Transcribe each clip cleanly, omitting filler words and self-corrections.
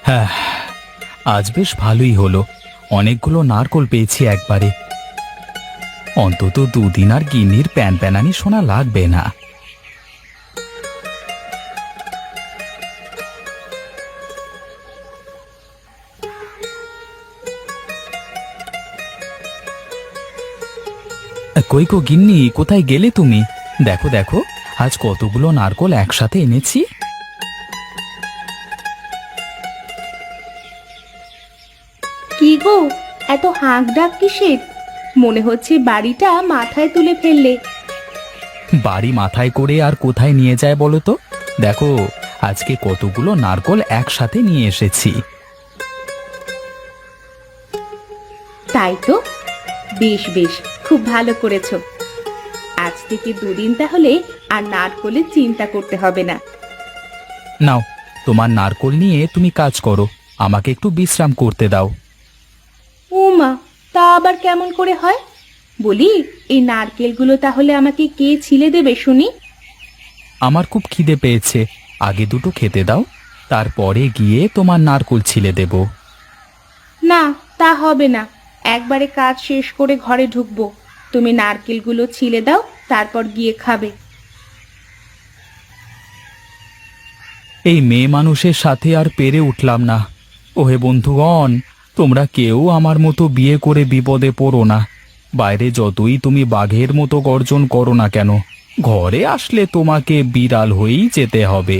হ্যাঁ, আজ বেশ ভালোই হলো। অনেকগুলো নারকোল পেয়েছি একবারে। অন্তত দুদিন আর গিন্নির প্যানপ্যানানি শোনা লাগবে না। কই গো গিন্নি, কোথায় গেলে তুমি? দেখো দেখো, আজ কতগুলো নারকোল একসাথে এনেছি। কি গো, এত হাঁক ডাক কিসের? মনে হচ্ছে বাড়িটা মাথায় তুলে ফেললে। বাড়ি মাথায় করে আর কোথায় নিয়ে যায় বলো তো? দেখো, আজকে কতগুলো নারকোল একসাথে নিয়ে এসেছি। তাই তো, বেশ বেশ, খুব ভালো করেছো। আজ থেকে দুদিন তাহলে আর নারকোলের চিন্তা করতে হবে না। নাও, তোমার নারকোল নিয়ে তুমি কাজ করো, আমাকে একটু বিশ্রাম করতে দাও। ও মা, তা আবার কেমন করে হয়? বলি, এই নারকেলগুলো তাহলে আমাকে কে ছিলে দেবে শুনি? আমার খুব খিদে পেয়েছে, আগে দুটো খেতে দাও, তারপরে গিয়ে তোমার নারকোল ছিলে দেব। না, তা হবে না। একবারে কাজ শেষ করে ঘরে ঢুকবো। তুমি নারকেলগুলো ছিলে দাও, তারপর গিয়ে খাবে। এই মেয়ে মানুষের সাথে আর পেরে উঠলাম না। ওহে বন্ধুগণ, তোমরা কেউ আমার মতো বিয়ে করে বিপদে পড়ো না। বাইরে যতই তুমি বাঘের মতো গর্জন করো না কেন, ঘরে আসলে তোমাকে বিড়াল হয়েই যেতে হবে।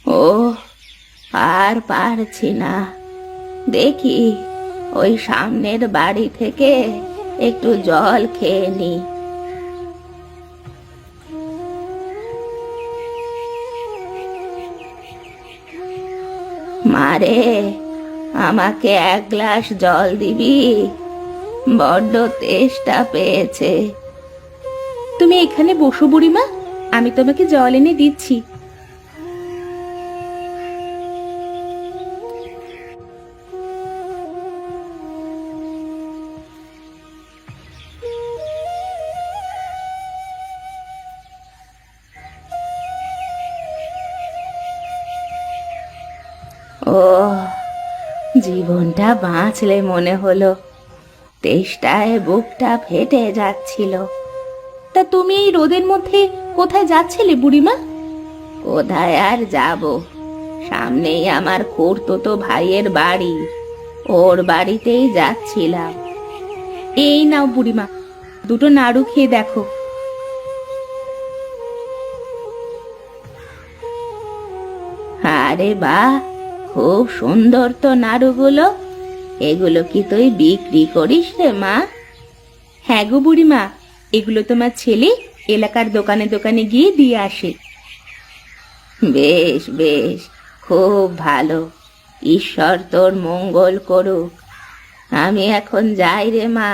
ও, আর পারছি না। দেখি, ওই সামনের বাড়ি থেকে একটু জল খেয়ে নি। মারে, আমাকে এক গ্লাস জল দিবি? বড্ড তেষ্টা পেয়েছে। তুমি এখানে বসো বুড়িমা, আমি তোমাকে জল এনে দিচ্ছি। ও, জীবনটা বাঁচলে মনে হলো। তেষ্টায় বুকটা ফেটে যাচ্ছিল। তা তুমি এই রোদের মধ্যে কোথায় যাচ্ছিলে বুড়িমা? কোথায় আর যাব, সামনেই আমার খুড়তুতো ভাইয়ের বাড়ি, ওর বাড়িতেই যাচ্ছিলাম। এই নাও বুড়িমা, দুটো নাড়ু খেয়ে দেখো। আরে বাহ, খুব সুন্দর তো নাড়ুগুলো। এগুলো কি তুই বিক্রি করিস রে মা? হ্যাঁ গো বুড়িমা, এগুলো তোমার ছেলে এলাকার দোকানে দোকানে গিয়ে দিয়ে আসে। বেশ বেশ, খুব ভালো। ঈশ্বর তোর মঙ্গল করুক। আমি এখন যাই রে মা।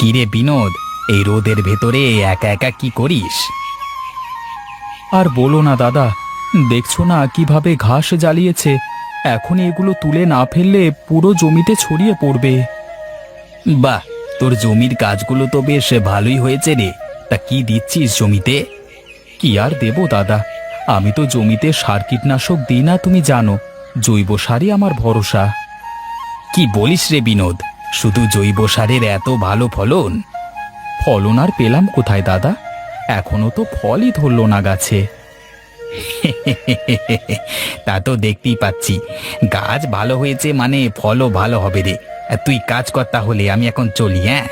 কিরে বিনোদ, এই রোদের ভেতরে একা একা কি করিস? আর বলো না দাদা, দেখছো না কিভাবে ঘাস জ্বালিয়েছে। এখন এগুলো তুলে না ফেললে পুরো জমিতে ছড়িয়ে পড়বে। বাহ, তোর জমির কাজগুলো তো বেশ ভালোই হয়েছে রে। তা কি দিচ্ছিস জমিতে? কি আর দেবো দাদা, আমি তো জমিতে সার কীটনাশক দিই না, তুমি জানো। জৈব সারই আমার ভরসা। কি বলিস রে বিনোদ, শুধু জৈব সারের এত ভালো ফলন? ফলন আর পেলাম কোথায় দাদা, এখনো তো ফলই ধরলো না গাছে। তা তো দেখতেই পাচ্ছি, গাছ ভালো হয়েছে মানে ফলও ভালো হবে রে। তুই কাজ কর তাহলে, আমি এখন চলি। হ্যাঁ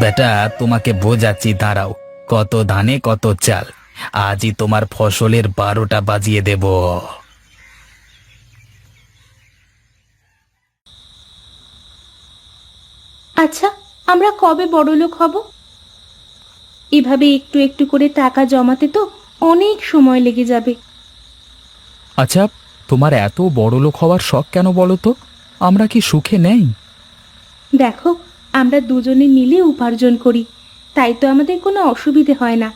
বেটা, তোমাকে বোঝাচ্ছি, দাঁড়াও। কত ধানে কত চাল, আজই তোমার ফসলের 12টা বাজিয়ে দেব। আচ্ছা, আমরা কবে বড়লোক হব? এভাবে একটু একটু করে টাকা জমাতে তো অনেক সময় লেগে যাবে। আচ্ছা, তোমার এত বড়লোক হওয়ার শখ কেন বলো তো? আমরা কি সুখে নেই? দেখো, আমরা দুজনে মিলে উপার্জন করি, তাই তো আমাদের কোনো অসুবিধে হয় না।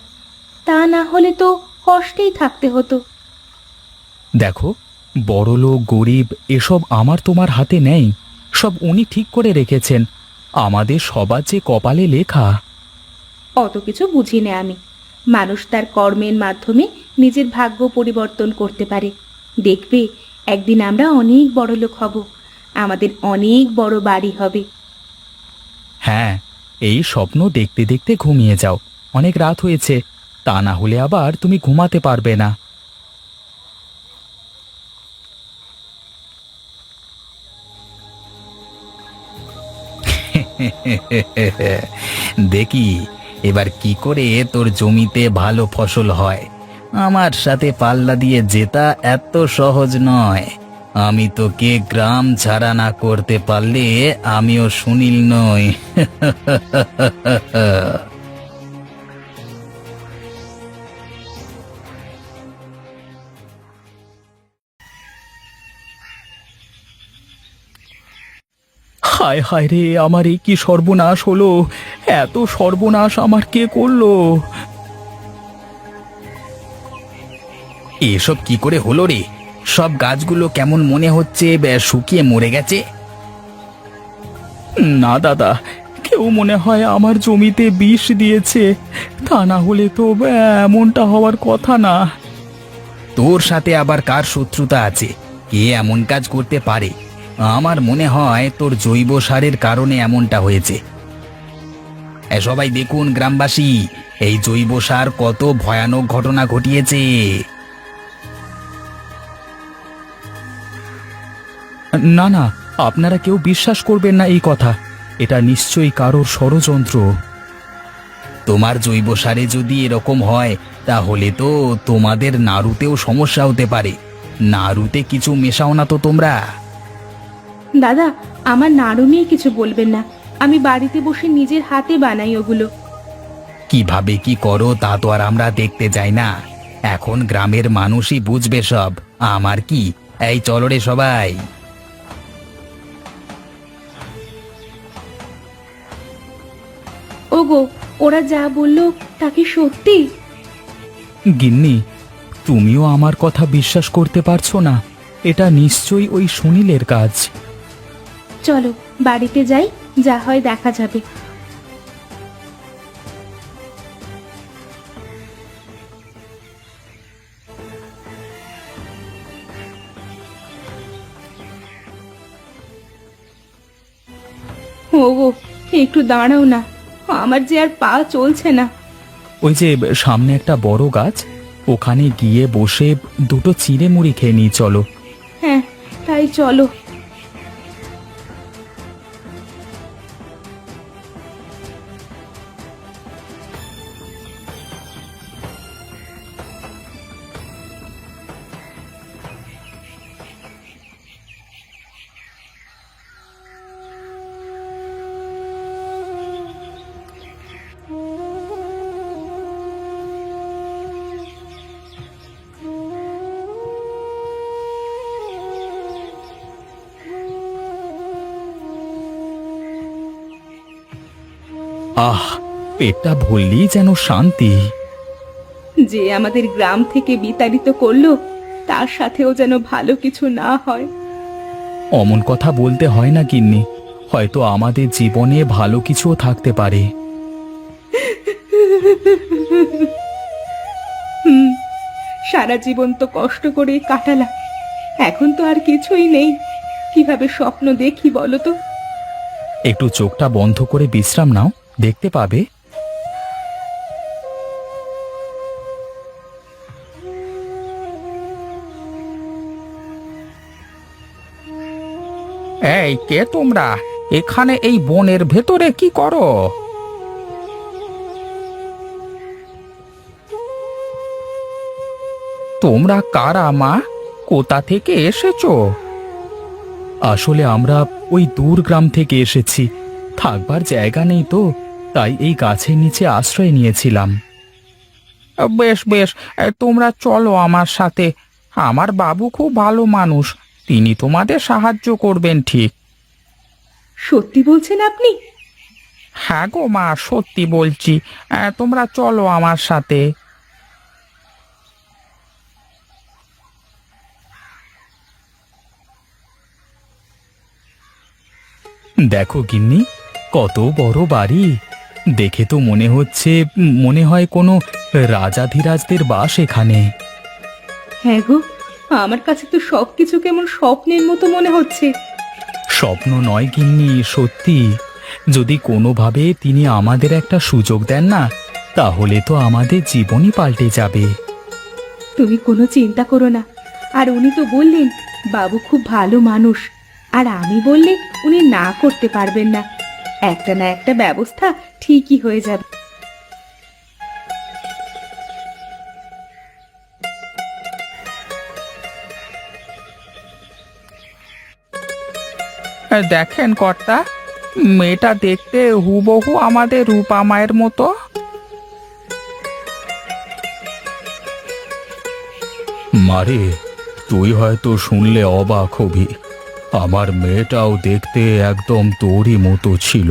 তা না হলে তো কষ্টেই থাকতে হতো। দেখো, বড়লোক গরিব এসব আমার তোমার হাতে নেই, সব উনি ঠিক করে রেখেছেন। আমাদের সবার যে কপালে লেখা। অত কিছু বুঝি না আমি। মানুষ তার কর্মের মাধ্যমে নিজের ভাগ্য পরিবর্তন করতে পারে। দেখবে, একদিন আমরা অনেক বড়লোক হব, আমাদের অনেক বড় বাড়ি হবে। হ্যাঁ, এই স্বপ্ন দেখতে দেখতে ঘুমিয়ে যাও, অনেক রাত হয়েছে, তা না হলে আবার তুমি ঘুমাতে পারবে না। দেখি এবার কি করে তোর জমিতে ভালো ফসল হয়। আমার সাথে পাল্লা দিয়ে জেতা এত সহজ নয়। আমি তোকে গ্রাম ছাড়া না করতে পারলে আমিও সুনীল নই। হায় হায় রে, আমার এই কি সর্বনাশ হলো! এত সর্বনাশ আমার কে করলো? এসব কি করে হলো রে? সব গাছগুলো কেমন মনে হচ্ছে শুকিয়ে মরে গেছে। না দাদা, কেউ মনে হয় আমার জমিতে বিষ দিয়েছে, তা না হলে তো এমনটা হওয়ার কথা না। তোর সাথে আবার কার শত্রুতা আছে? কে এমন কাজ করতে পারে? আমার মনে হয় তোর জৈব সারের কারণে এমনটা হয়েছে। সবাই দেখুন গ্রামবাসী, এই জৈব সার কত ভয়ানক ঘটনা ঘটিয়েছে। না না, আপনারা কেউ বিশ্বাস করবেন না এই কথা, এটা নিশ্চয়ই কারোর ষড়যন্ত্র। তোমার জৈব সারে যদি এরকম হয়, তাহলে তো তোমাদের নাড়ুতেও সমস্যা হতে পারে। নাড়ুতে কিছু মেশাও না তো তোমরা? দাদা, আমার নাড়ু নিয়ে কিছু বলবেন না, আমি বাড়িতে বসে নিজের হাতে বানাই ওগুলো। কিভাবে কি করো তা তো আর আমরা দেখতে যাই না, এখন গ্রামের মানুষই বুঝবে সব। আমার কি, এই চলো রে সবাই। ওগো, ওরা যা বললো তা কি সত্যি? গিন্নি, তুমিও আমার কথা বিশ্বাস করতে পারছো না? এটা নিশ্চয়ই ওই সুনীলের কাজ। চলো বাড়িতে যাই, যা হয় দেখা যাবে। ওগো, একটু দাঁড়াও না, আমার যে আর পা চলছে না। ওই যে সামনে একটা বড় গাছ, ওখানে গিয়ে বসে দুটো চিড়ে মুড়ি খেয়ে নিই চলো। হ্যাঁ, তাই চলো। আহ, পেটটা ভরলেই যেন শান্তি। যে আমাদের গ্রাম থেকে বিতাড়িত করলো, তার সাথেও যেন ভালো কিছু না হয়। অমন কথা বলতে হয় না গিন্নি, হয়তো আমাদের জীবনে ভালো কিছুও থাকতে পারে। হুম, সারা জীবন তো কষ্ট করে কাটালাম, এখন তো আর কিছুই নেই। কিভাবে স্বপ্ন দেখি বলো তো? একটু চোখটা বন্ধ করে বিশ্রাম নাও, দেখতে পাবে। এই কে তোমরা? এখানে এই বনের ভেতরে কি করো? তোমরা কারা মা? কোথা থেকে এসেছো? আসলে আমরা ওই দূর গ্রাম থেকে এসেছি, থাকবার জায়গা নেই তো, তাই এই গাছের নিচে আশ্রয় নিয়েছিলাম। বেশ বেশ, তোমরা চলো আমার সাথে। আমার বাবু খুব ভালো মানুষ, তিনি তোমাদের সাহায্য করবেন ঠিক। সত্যি বলছেন আপনি? হ্যাঁ গো মা, সত্যি বলছি। তোমরা চলো আমার সাথে। দেখো গিন্নি, কত বড় বাড়ি! দেখে তো মনে হচ্ছে, মনে হয় কোনো রাজাধিরাজদের বাস এখানে। হ্যাঁ গো, আমার কাছে তো সবকিছু কেমন স্বপ্নের মতো মনে হচ্ছে। স্বপ্ন নয় গিন্নি, সত্যি। যদি কোনোভাবে তিনি আমাদের একটা সুযোগ দেন না, তাহলে তো আমাদের জীবনই পাল্টে যাবে। তুমি কোনো চিন্তা করো না। আর উনি তো বললেন বাবু খুব ভালো মানুষ, আর আমি বললে উনি না করতে পারবেন না। একটা না একটা ব্যবস্থা ঠিকই হয়ে যাবে। দেখেন কর্তা, মেয়েটা দেখতে হুবহু আমাদের রূপা মায়ের মতো। মারে, তুই হয়তো শুনলে অবাক হবি, আমার মেয়েটাও দেখতে একদম তোরই মতো ছিল।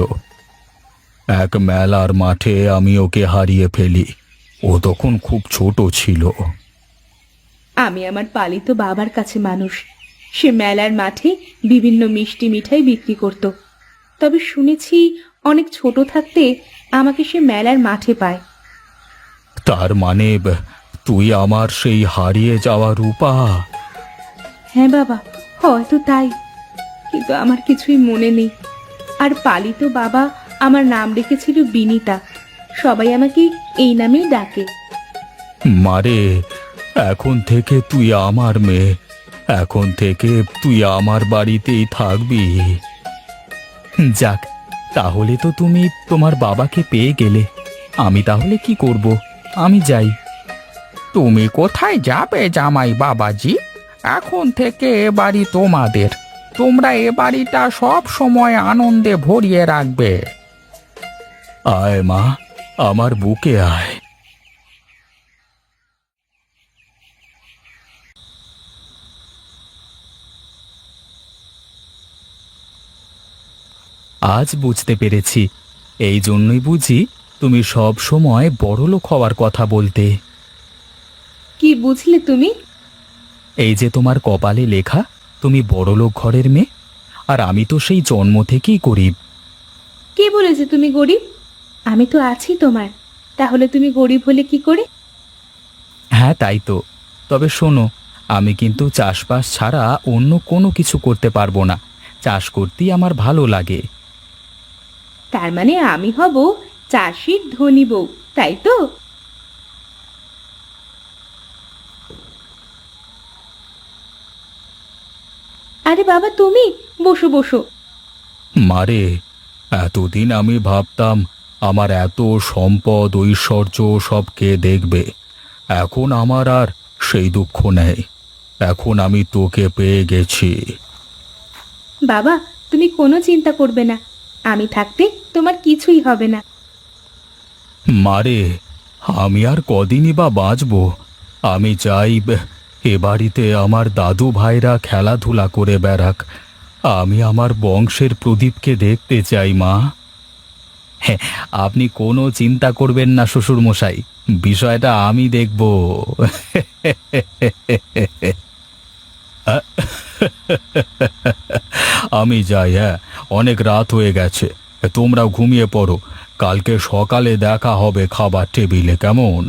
এক মেলার মাঠে আমি ওকে হারিয়ে ফেলি, ও তখন খুব ছোট ছিল। আমি আমার পালিত বাবার কাছে মানুষ। সে মেলার মাঠে বিভিন্ন মিষ্টি মিঠাই বিক্রি করত। তবে শুনেছি অনেক ছোট থাকতে আমাকে সে মেলার মাঠে পায়। তার মানে তুই আমার সেই হারিয়ে যাওয়া রূপা? হ্যাঁ বাবা, হয়তো তাই, কিন্তু আমার কিছুই মনে নেই। আর পালিত বাবা আমার নাম রেখেছিল বিনিতা। সবাই আমাকে এই নামেই ডাকে। মারে, এখন থেকে তুই আমার মেয়ে, এখন থেকে তুই আমার বাড়িতেই থাকবি। যাক, তাহলে তো তুমি তোমার বাবাকে পেয়ে গেলে। আমি তাহলে কি করব? আমি যাই। তুমি কোথায় যাবে জামাই বাবাজি? এখন থেকে এ বাড়ি তোমাদের। তোমরা এ বাড়িটা সব সময় আনন্দে ভরিয়ে রাখবে। আয় মা, আমার বুকে আয়। আজ বুঝতে পেরেছি, এই জন্যই বুঝি তুমি সব সময় বড়লোক হওয়ার কথা বলতে। কি বুঝলে তুমি? এই যে তোমার কপালে লেখা, তুমি বড়লোক ঘরের মেয়ে, আর আমি তো সেই জন্ম থেকেই গরিব। কে বলেছে তুমি গরিব? আমি তো আছি তোমার। তাহলে তুমি গরিব হলে কি করে? হ্যাঁ তাই তো। তবে শোনো, আমি কিন্তু চাষবাস ছাড়া অন্য কোনো কিছু করতে পারবো না। চাষ করতেই আমার ভালো লাগে। তার মানে আমি হব চাষির ধনী বউ, তাই তো? আরে বাবা, তুমি বসো বসো। মারে, এতদিন আমি ভাবতাম আমার এত সম্পদ ঐশ্বর্য সব কে দেখবে। এখন আমার আর সেই দুঃখ নেই। এখন আমি তোকে পেয়ে গেছি। বাবা, তুমি কোনো চিন্তা করবে না। আমি থাকতে তোমার কিছুই হবে না। মারে, আমি আর কদিনই বা বাঁচবো। আমি চাই এ বাড়িতে আমার দাদু ভাইরা খেলাধুলা করে বেড়াক। আমি আমার বংশের প্রদীপকে দেখতে চাই মা। হ্যাঁ, আপনি কোনো চিন্তা করবেন না শ্বশুর মশাই, বিষয়টা আমি দেখব। আমি যাই, হ্যাঁ, অনেক রাত হয়ে গেছে। তোমরা ঘুমিয়ে পড়ো, কালকে সকালে দেখা হবে খাবার টেবিলে, কেমন?